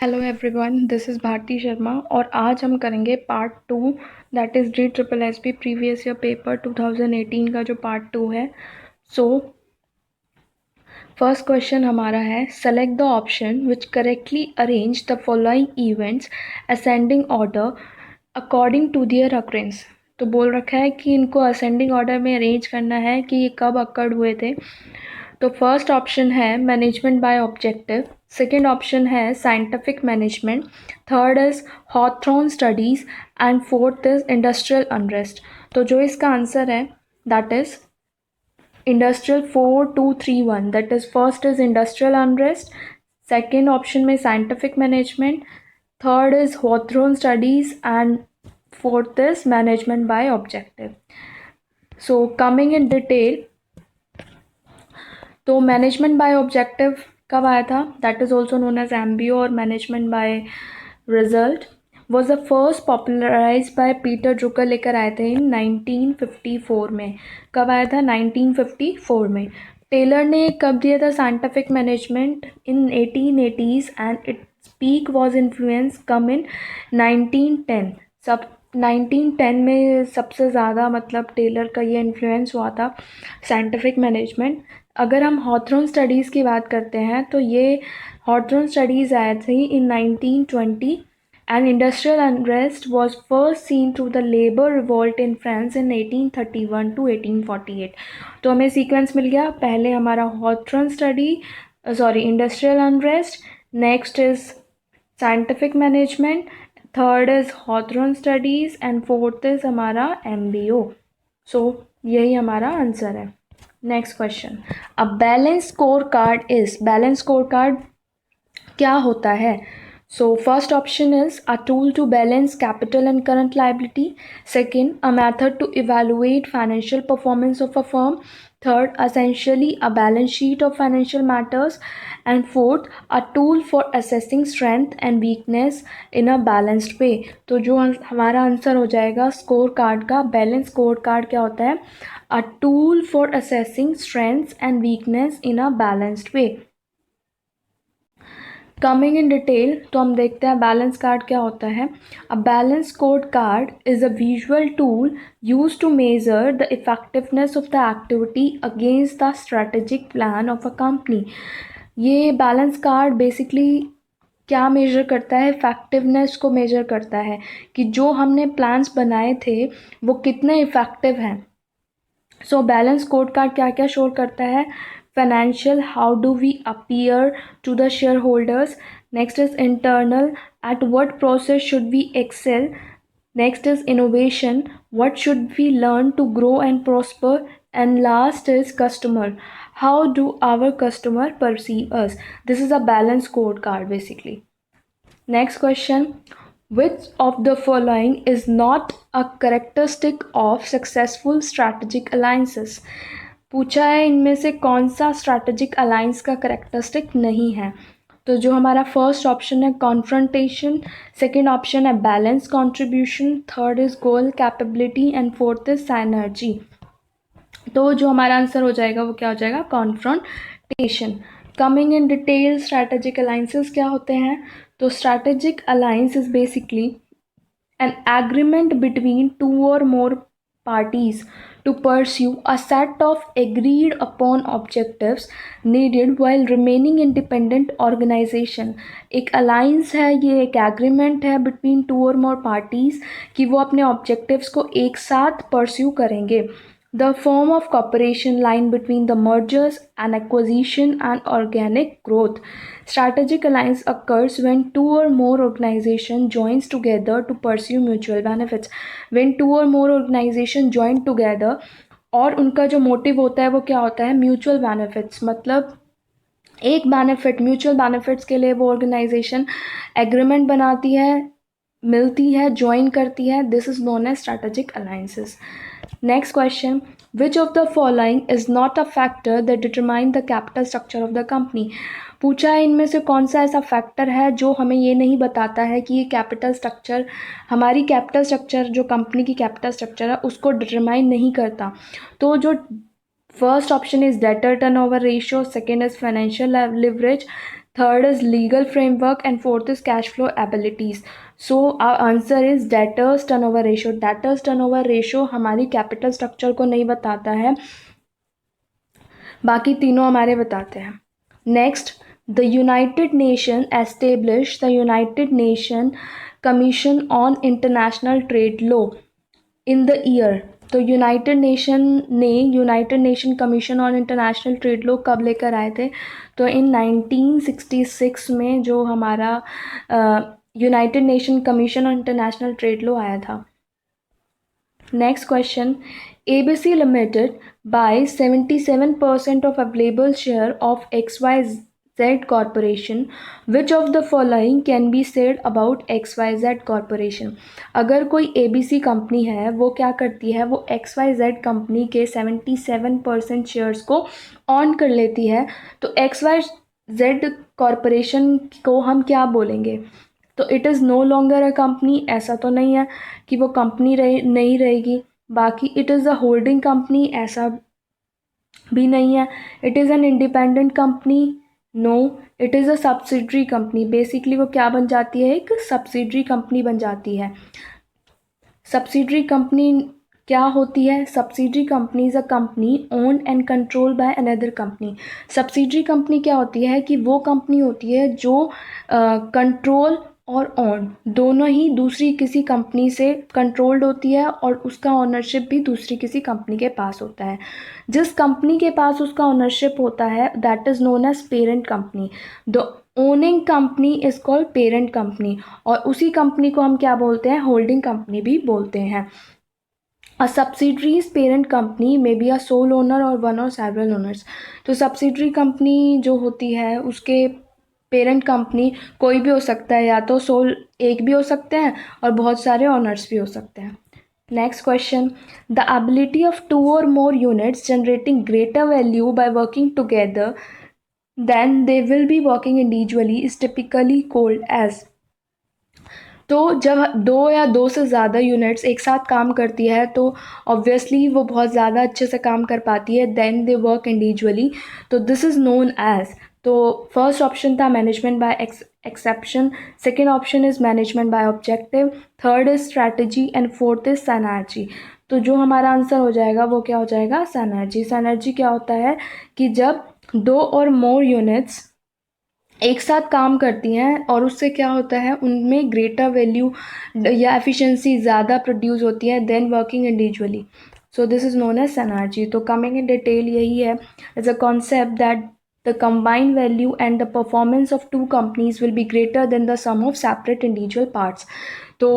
Hello everyone, this is Bharti Sharma और आज हम करेंगे part 2 that is DSSB previous year paper 2018 का जो पार्ट 2 है। सो फर्स्ट क्वेश्चन हमारा है, select the option which correctly arrange the following events ascending order according to their occurrence. तो बोल रखा है कि इनको असेंडिंग ऑर्डर में अरेंज करना है कि ये कब अकर्ड हुए थे। तो फर्स्ट ऑप्शन है management by objective, second option है scientific management, third is Hawthorne studies and fourth is industrial unrest. तो जो इसका आंसर है that is industrial 4231, that is first is industrial unrest, second option में scientific management, third is Hawthorne studies and fourth is management by objective. So coming in detail, तो management by objective कब आया था, that is also known as MBO और management by result, was the first popularise by Peter Drucker, लेकर आए थे इन 1954 में। कब आया था? 1954 में। टेलर ने कब दिया था scientific management? In 1880s and its peak was influence come in 1910। सब 1910 में सबसे ज़्यादा मतलब टेलर का ये इन्फ्लुएंस हुआ था साइंटिफिक मैनेजमेंट। अगर हम हॉथरॉन स्टडीज़ की बात करते हैं तो ये हॉथरॉन स्टडीज़ आए थे इन 1920 and industrial unrest was first seen through the labour revolt in France in 1831 to 1848। तो हमें सीक्वेंस मिल गया, पहले हमारा Hawthorne study industrial unrest, next is scientific management, third is Hawthorne studies and fourth is हमारा MBO। So यही हमारा answer है। Next question, a balance score card is, balance score card क्या होता है? So first option is a tool to balance capital and current liability, second a method to evaluate financial performance of a firm, third essentially a balance sheet of financial matters, and fourth a tool for assessing strength and weakness in a balanced way। तो जो हमारा answer हो जाएगा score card का, balance score card क्या होता है? a tool for assessing strengths and weakness in a balanced way। Coming in detail, तो हम देखते हैं बैलेंस कार्ड क्या होता है। A balance score card is a visual tool use to measure the effectiveness of the activity against the strategic plan of a company. ये balance card basically क्या measure करता है? इफेक्टिवनेस को मेजर करता है कि जो हमने प्लान्स बनाए थे वो कितने इफेक्टिव हैं। सो बैलेंस कोड कार्ड क्या क्या शो करता है? Financial, how do we appear to the share holders, next is internal, at what process should we excel, next is innovation, what should we learn to grow and prosper, and last is customer, how do our customer perceive us। This is a balance scorecard basically। Next question, which of the following is not a characteristic of successful strategic alliances। पूछा है इनमें से कौन सा strategic alliance का characteristic नहीं है। तो जो हमारा फर्स्ट ऑप्शन है कॉन्फ्रंटेशन, सेकेंड ऑप्शन है balance contribution, third is goal capability and fourth is synergy. तो जो हमारा आंसर हो जाएगा वो क्या हो जाएगा? Confrontation. Coming in detail, strategic alliances क्या होते हैं? तो strategic alliance is basically an agreement between two or more parties to pursue a set of agreed upon objectives needed while remaining independent organization। एक अलाइंस है, ये एक agreement है between two और मोर पार्टीज कि वो अपने ऑब्जेक्टिव्स को एक साथ परस्यू करेंगे। The form of cooperation line between the mergers and acquisition and organic growth। Strategic alliance occurs when two or more organizations joins together to pursue mutual benefits। When two or more organizations join together और उनका जो motive होता है वो क्या होता है? Mutual benefits. मतलब एक बेनिफिट, म्यूचुअल बेनिफिट्स के लिए वो ऑर्गेनाइजेशन एग्रीमेंट बनाती है, मिलती है, ज्वाइन करती है। This is known as strategic alliances. Next question, which of the following is not a factor that determine the capital structure of the company. पूछा है इनमें से कौन सा ऐसा फैक्टर है जो हमें ये नहीं बताता है कि ये कैपिटल स्ट्रक्चर, हमारी कैपिटल स्ट्रक्चर, जो कंपनी की कैपिटल स्ट्रक्चर है उसको डिटरमाइन नहीं करता। तो जो first option is debtor turnover ratio, second is financial leverage, third is legal framework, and fourth is cash flow abilities. So our answer is debtors turnover ratio. Debtors turnover ratio हमारी capital structure को नहीं बताता है, बाकी तीनों हमारे बताते हैं. Next, the United Nation establish the United Nation commission on international trade law in the year. तो United Nation commission on international trade law कब लेकर आए थे? तो इन 1966 में जो हमारा United Nation commission on international trade law आया था. Next question, ABC Limited buys 77% of available share of XYZ Corporation. Which of the following can be said about XYZ Corporation? अगर कोई ABC कंपनी है, वो क्या करती है, वो XYZ कंपनी के 77% शेयर्स को ऑन कर लेती है, तो XYZ कॉरपोरेशन को हम क्या बोलेंगे? तो it is no longer a company, ऐसा तो नहीं है कि वो कंपनी नहीं रहेगी. बाकी it is a holding company, ऐसा भी नहीं है. It is an independent company, no. It is a subsidiary company. Basically वो क्या बन जाती है? एक सब्सिडरी कंपनी बन जाती है. सब्सिडरी कंपनी क्या होती है? Subsidiary company is a company owned and control by another company. Subsidiary company क्या होती है कि वो कंपनी होती है जो कंट्रोल और ऑन दोनों ही दूसरी किसी कंपनी से कंट्रोल्ड होती है, और उसका ओनरशिप भी दूसरी किसी कंपनी के पास होता है. जिस कंपनी के पास उसका ओनरशिप होता है, that is known as parent company. The owning company is called parent company, और उसी कंपनी को हम क्या बोलते हैं? होल्डिंग कंपनी भी बोलते हैं. A subsidiary's parent company may be a sole owner or one or several owners. तो सब्सिडरी कंपनी जो होती है, उसके पेरेंट कंपनी कोई भी हो सकता है, या तो सोल एक भी हो सकते हैं और बहुत सारे ओनर्स भी हो सकते हैं. Next question, the ability of 2 or more units generating greater value by working together than they will be working individually is typically called as. तो जब दो या दो से ज़्यादा यूनिट्स एक साथ काम करती है, तो ऑब्वियसली वो बहुत ज़्यादा अच्छे से काम कर पाती है, देन दे वर्क इंडिविजुअली. तो दिस इज़ नोन एज. तो फर्स्ट ऑप्शन था management by exception, second option is management by objective, third is strategy, and fourth is synergy. तो जो हमारा आंसर हो जाएगा वो क्या हो जाएगा? सिनर्जी. सिनर्जी क्या होता है कि जब 2 और मोर यूनिट्स एक साथ काम करती हैं, और उससे क्या होता है, उनमें ग्रेटर वैल्यू या एफिशिएंसी ज़्यादा प्रोड्यूस होती है than working individually. So this is known as synergy. तो कमिंग इन डिटेल यही है, is a concept that the combined value and the performance of two companies will be greater than the sum of separate individual parts. तो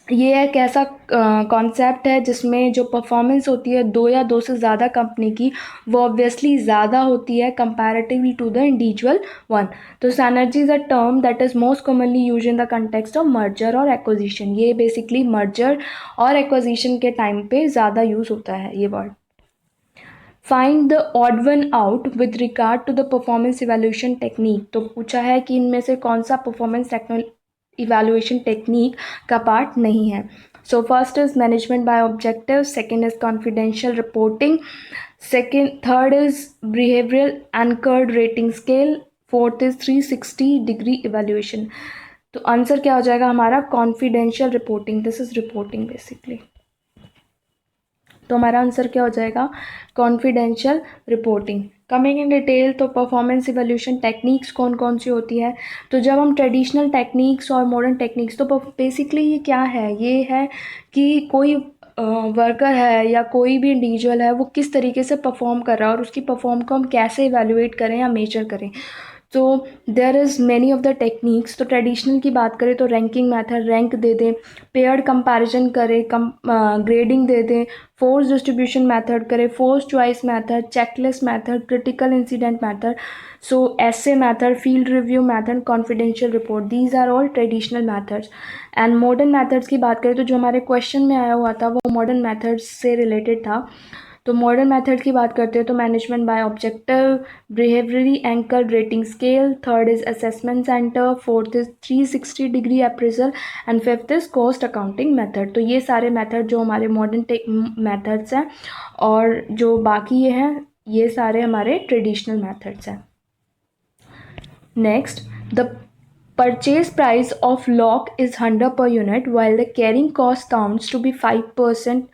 ये एक ऐसा concept है जिसमें जो परफॉर्मेंस होती है दो या दो से ज़्यादा कंपनी की, वो ऑब्वियसली ज़्यादा होती है comparatively to the individual one. तो synergy is a term that is most commonly use in the context of merger और एक्विजिशन. ये बेसिकली मर्जर और एक्विजिशन के टाइम पे ज़्यादा यूज़ होता है ये word. Find the odd one out with regard to the performance evaluation technique. तो पूछा है कि इनमें से कौन सा परफॉर्मेंस इवैल्यूएशन टेक्निक का पार्ट नहीं है. So first is management by objective, second is confidential reporting, third is behavioural anchored rating scale, fourth is 360 degree evaluation. तो आंसर क्या हो जाएगा हमारा? Confidential reporting. This is reporting basically. तो हमारा आंसर क्या हो जाएगा? Confidential reporting. Coming in detail, तो परफॉर्मेंस इवैल्यूएशन टेक्निक्स कौन कौन सी होती है? तो जब हम ट्रेडिशनल टेक्निक्स और मॉडर्न टेक्निक्स, तो बेसिकली ये क्या है? ये है कि कोई वर्कर है या कोई भी इंडिविजुअल है, वो किस तरीके से परफॉर्म कर रहा है, और उसकी परफॉर्म को हम कैसे इवैल्यूएट करें या मेजर करें. तो there is many of the techniques. तो ट्रेडिशनल की बात करें तो रैंकिंग मेथड, रैंक दे दें, पेयर्ड कंपैरिजन करें, ग्रेडिंग दे दें, फोर्स डिस्ट्रीब्यूशन मेथड करें, force choice method, checklist method, critical incident method, so essay method, field review method, confidential report. These are all traditional methods. And modern methods की बात करें तो जो हमारे क्वेश्चन में आया हुआ था वो मॉडर्न मेथड्स से रिलेटेड था. तो मॉडर्न मेथड की बात करते हैं तो management by objective, behaviourally anchored rating scale, third is assessment centre, fourth is 360 degree appraisal, and fifth is cost accounting method. तो ये सारे मेथड जो हमारे मॉडर्न मेथड्स हैं, और जो बाकी ये हैं ये सारे हमारे ट्रेडिशनल मेथड्स हैं. Next, the purchase price of lock is 100 per unit, while the carrying cost counts to be 5%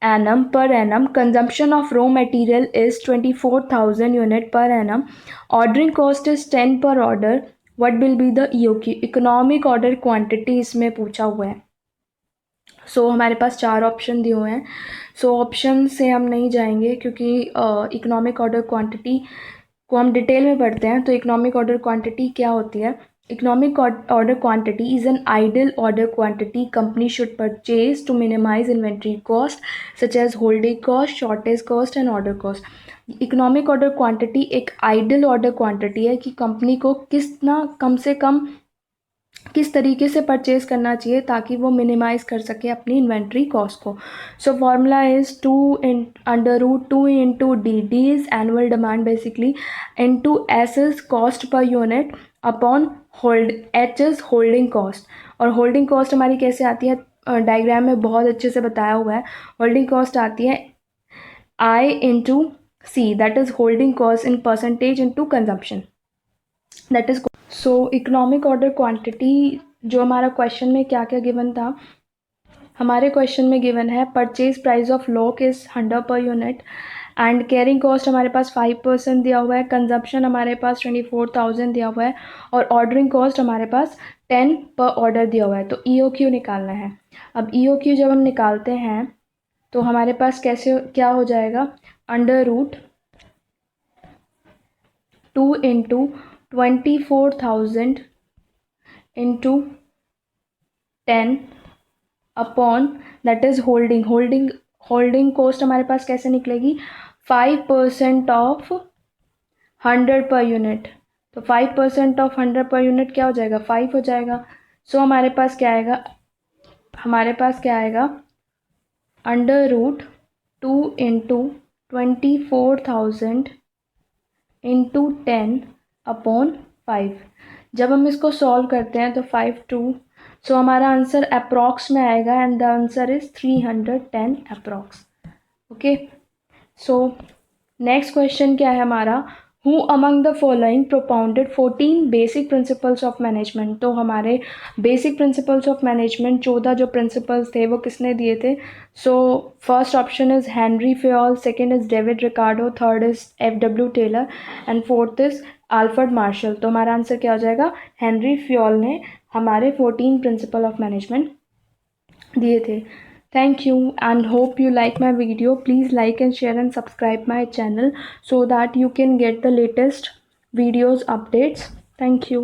annum per annum. Consumption of raw material is 24,000 unit per annum. Ordering cost is 10 per order. What will be the EOQ? Economic order quantity इसमें पूछा हुआ है. सो हमारे पास 4 option दिए हुए हैं. So option से हम नहीं जाएंगे क्योंकि इकोनॉमिक ऑर्डर क्वांटिटी को हम डिटेल में पढ़ते हैं. तो इकोनॉमिक ऑर्डर क्वांटिटी क्या होती है? Economic order quantity is an ideal order quantity company should purchase to minimize inventory cost such as holding cost, shortage cost and order cost. Economic order quantity एक ideal order quantity है कि company को कितना कम से कम किस तरीके से purchase करना चाहिए ताकि वो मिनिमाइज कर सके अपनी इन्वेंट्री कॉस्ट को. So formula is 2 into D is annual demand basically into S is cost per unit upon H is holding cost. और होल्डिंग कॉस्ट हमारी कैसे आती है? डायग्राम में बहुत अच्छे से बताया हुआ है. होल्डिंग कॉस्ट आती है I into C, that is holding cost in percentage into consumption, that is. So economic order quantity जो हमारा क्वेश्चन में क्या क्या गिवन था, हमारे क्वेश्चन में गिवन है purchase price of lock is 100 per unit and carrying cost हमारे पास 5% दिया हुआ है. कंजप्शन हमारे पास 24,000 दिया हुआ है और ऑर्डरिंग कॉस्ट हमारे पास 10 पर ऑर्डर दिया हुआ है. तो EOQ निकालना है. अब EOQ जब हम निकालते हैं तो हमारे पास कैसे क्या हो जाएगा? √2 into 24,000 into 10 upon that is holding cost हमारे पास कैसे निकलेगी? 5% ऑफ 100 पर यूनिट. तो 5% ऑफ 100 पर यूनिट क्या हो जाएगा? 5 हो जाएगा. सो हमारे पास क्या आएगा? √2 इंटू 24,000 इंटू 10 अपॉन 5. जब हम इसको सॉल्व करते हैं तो 5 सो हमारा आंसर अप्रॉक्स में आएगा and the answer is 310 approx. Okay. So next question क्या है हमारा? Who among the following propounded 14 basic principles of management. तो हमारे बेसिक प्रिंसिपल्स ऑफ मैनेजमेंट 14 जो प्रिंसिपल्स थे वो किसने दिए थे? So first option is Henri Fayol, second is David Ricardo, third is FW Taylor and fourth is Alfred Marshall. तो हमारा आंसर क्या हो जाएगा? हेनरी फेयोल ने हमारे 14 प्रिंसिपल ऑफ मैनेजमेंट दिए थे. Thank you and hope you like my video. Please like and share and subscribe my channel so that you can get the latest videos updates. Thank you.